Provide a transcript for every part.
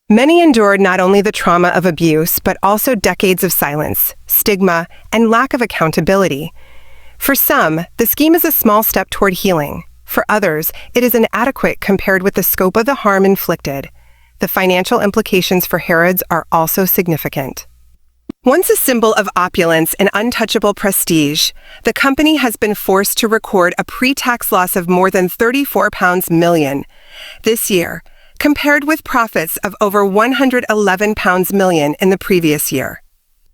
Many endured not only the trauma of abuse, but also decades of silence, stigma, and lack of accountability. For some, the scheme is a small step toward healing. For others, it is inadequate compared with the scope of the harm inflicted. The financial implications for Harrods are also significant. Once a symbol of opulence and untouchable prestige, the company has been forced to record a pre-tax loss of more than £34 million this year, compared with profits of over £111 million in the previous year.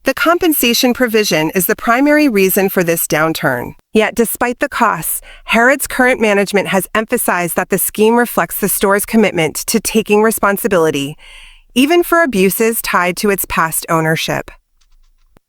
The compensation provision is the primary reason for this downturn. Yet, despite the costs, Harrods' current management has emphasized that the scheme reflects the store's commitment to taking responsibility, even for abuses tied to its past ownership.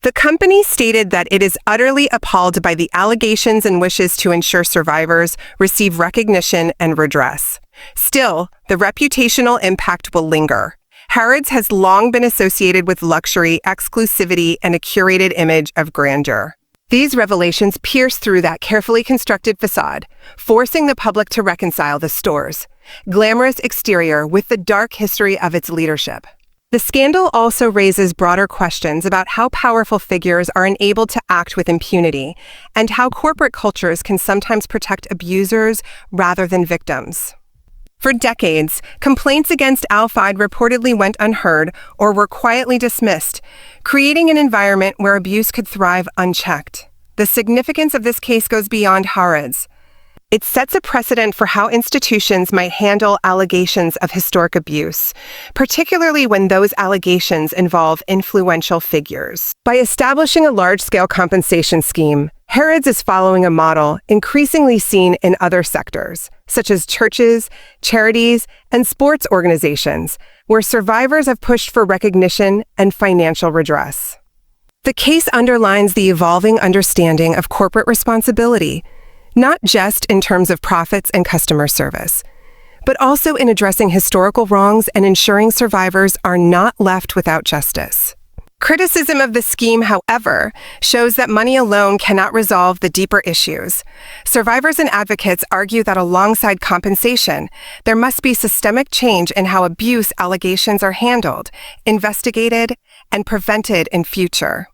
The company stated that it is utterly appalled by the allegations and wishes to ensure survivors receive recognition and redress. Still, the reputational impact will linger. Harrods has long been associated with luxury, exclusivity, and a curated image of grandeur. These revelations pierce through that carefully constructed facade, forcing the public to reconcile the store's glamorous exterior with the dark history of its leadership. The scandal also raises broader questions about how powerful figures are enabled to act with impunity, and how corporate cultures can sometimes protect abusers rather than victims. For decades, complaints against Al Fayed reportedly went unheard or were quietly dismissed, creating an environment where abuse could thrive unchecked. The significance of this case goes beyond Harrods. It sets a precedent for how institutions might handle allegations of historic abuse, particularly when those allegations involve influential figures. By establishing a large-scale compensation scheme, Harrods is following a model increasingly seen in other sectors, such as churches, charities, and sports organizations, where survivors have pushed for recognition and financial redress. The case underlines the evolving understanding of corporate responsibility, not just in terms of profits and customer service, but also in addressing historical wrongs and ensuring survivors are not left without justice. Criticism of the scheme, however, shows that money alone cannot resolve the deeper issues. Survivors and advocates argue that alongside compensation, there must be systemic change in how abuse allegations are handled, investigated, and prevented in future.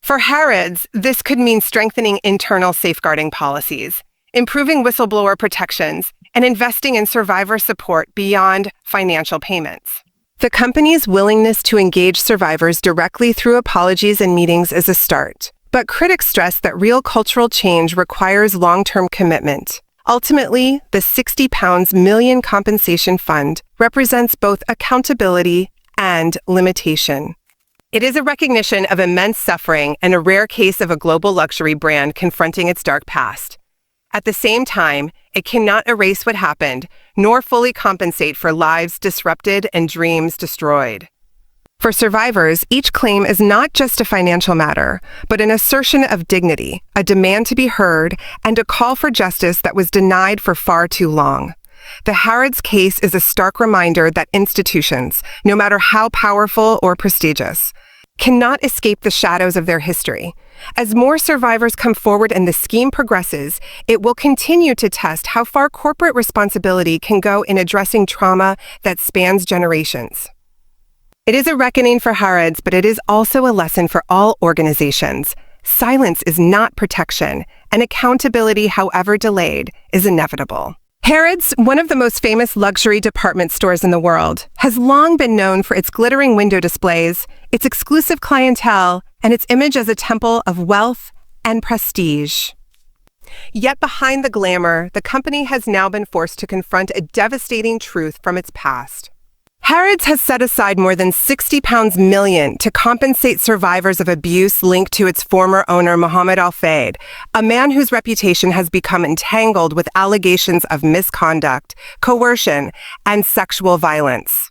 For Harrods, this could mean strengthening internal safeguarding policies, improving whistleblower protections, and investing in survivor support beyond financial payments. The company's willingness to engage survivors directly through apologies and meetings is a start, but critics stress that real cultural change requires long-term commitment. Ultimately, the £60 million compensation fund represents both accountability and limitation. It is a recognition of immense suffering and a rare case of a global luxury brand confronting its dark past. At the same time, it cannot erase what happened, nor fully compensate for lives disrupted and dreams destroyed. For survivors, each claim is not just a financial matter, but an assertion of dignity, a demand to be heard, and a call for justice that was denied for far too long. The Harrods case is a stark reminder that institutions, no matter how powerful or prestigious, cannot escape the shadows of their history. As more survivors come forward and the scheme progresses, it will continue to test how far corporate responsibility can go in addressing trauma that spans generations. It is a reckoning for Harrods, but it is also a lesson for all organizations. Silence is not protection, and accountability, however delayed, is inevitable. Harrods, one of the most famous luxury department stores in the world, has long been known for its glittering window displays, its exclusive clientele, and its image as a temple of wealth and prestige. Yet behind the glamour, the company has now been forced to confront a devastating truth from its past. Harrods has set aside more than £60 million to compensate survivors of abuse linked to its former owner, Mohamed Al Fayed, a man whose reputation has become entangled with allegations of misconduct, coercion, and sexual violence.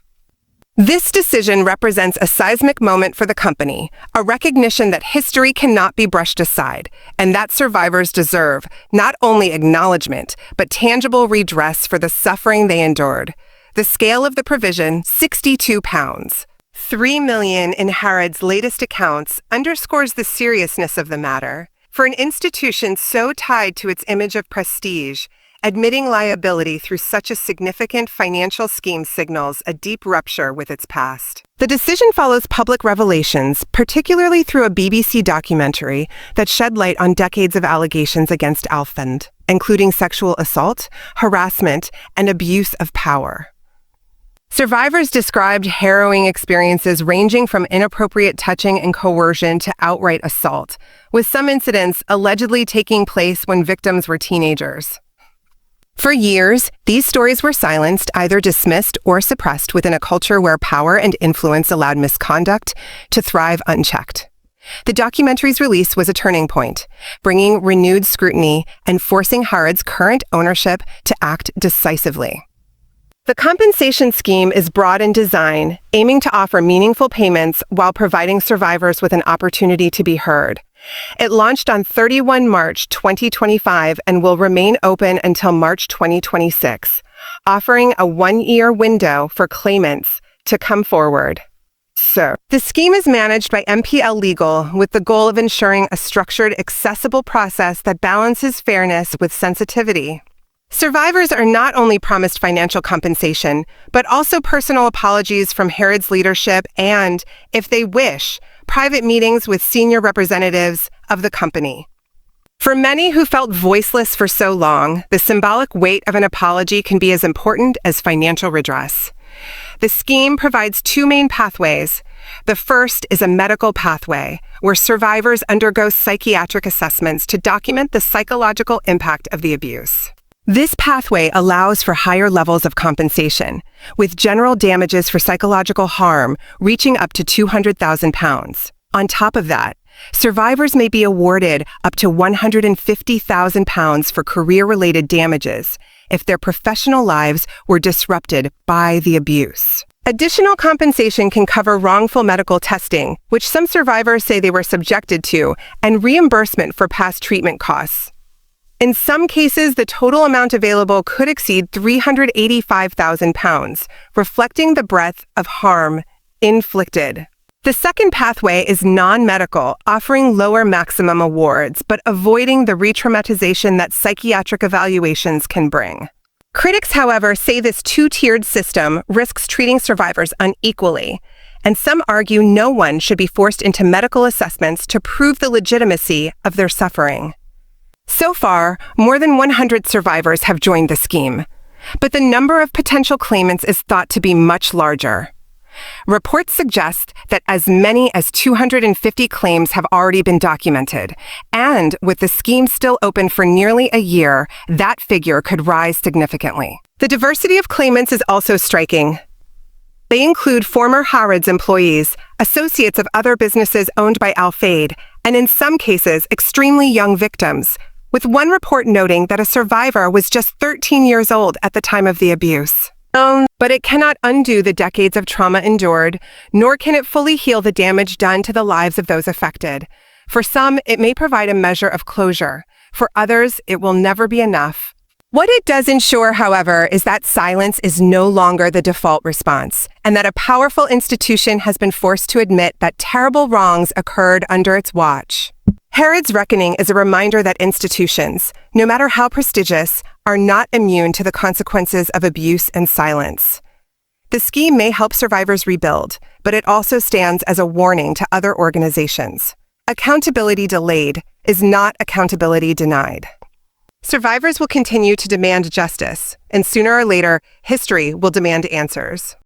This decision represents a seismic moment for the company, a recognition that history cannot be brushed aside, and that survivors deserve not only acknowledgement, but tangible redress for the suffering they endured. The scale of the provision, £62, $3 million in Harrods' latest accounts, underscores the seriousness of the matter. For an institution so tied to its image of prestige, Admitting liability through such a significant financial scheme signals a deep rupture with its past. The decision follows public revelations, particularly through a BBC documentary that shed light on decades of allegations against Al Fayed, including sexual assault, harassment, and abuse of power. Survivors described harrowing experiences ranging from inappropriate touching and coercion to outright assault, with some incidents allegedly taking place when victims were teenagers. For years, these stories were silenced, either dismissed or suppressed within a culture where power and influence allowed misconduct to thrive unchecked. The documentary's release was a turning point, bringing renewed scrutiny and forcing Harrods' current ownership to act decisively. The compensation scheme is broad in design, aiming to offer meaningful payments while providing survivors with an opportunity to be heard. It launched on 31 March 2025 and will remain open until March 2026, offering a one-year window for claimants to come forward. So, the scheme is managed by MPL Legal with the goal of ensuring a structured, accessible process that balances fairness with sensitivity. Survivors are not only promised financial compensation, but also personal apologies from Harrods leadership and, if they wish, private meetings with senior representatives of the company. For many who felt voiceless for so long, the symbolic weight of an apology can be as important as financial redress. The scheme provides two main pathways. The first is a medical pathway, where survivors undergo psychiatric assessments to document the psychological impact of the abuse. This pathway allows for higher levels of compensation, with general damages for psychological harm reaching up to £200,000. On top of that, survivors may be awarded up to £150,000 for career-related damages if their professional lives were disrupted by the abuse. Additional compensation can cover wrongful medical testing, which some survivors say they were subjected to, and reimbursement for past treatment costs. In some cases, the total amount available could exceed £385,000, reflecting the breadth of harm inflicted. The second pathway is non-medical, offering lower maximum awards, but avoiding the re-traumatization that psychiatric evaluations can bring. Critics, however, say this two-tiered system risks treating survivors unequally, and some argue no one should be forced into medical assessments to prove the legitimacy of their suffering. So far, more than 100 survivors have joined the scheme, but the number of potential claimants is thought to be much larger. Reports suggest that as many as 250 claims have already been documented, and with the scheme still open for nearly a year, that figure could rise significantly. The diversity of claimants is also striking. They include former Harrods employees, associates of other businesses owned by Al Fayed, and in some cases, extremely young victims, with one report noting that a survivor was just 13 years old at the time of the abuse. But it cannot undo the decades of trauma endured, nor can it fully heal the damage done to the lives of those affected. For some, it may provide a measure of closure. For others, it will never be enough. What it does ensure, however, is that silence is no longer the default response, and that a powerful institution has been forced to admit that terrible wrongs occurred under its watch. Harrods' reckoning is a reminder that institutions, no matter how prestigious, are not immune to the consequences of abuse and silence. The scheme may help survivors rebuild, but it also stands as a warning to other organizations. Accountability delayed is not accountability denied. Survivors will continue to demand justice, and sooner or later, history will demand answers.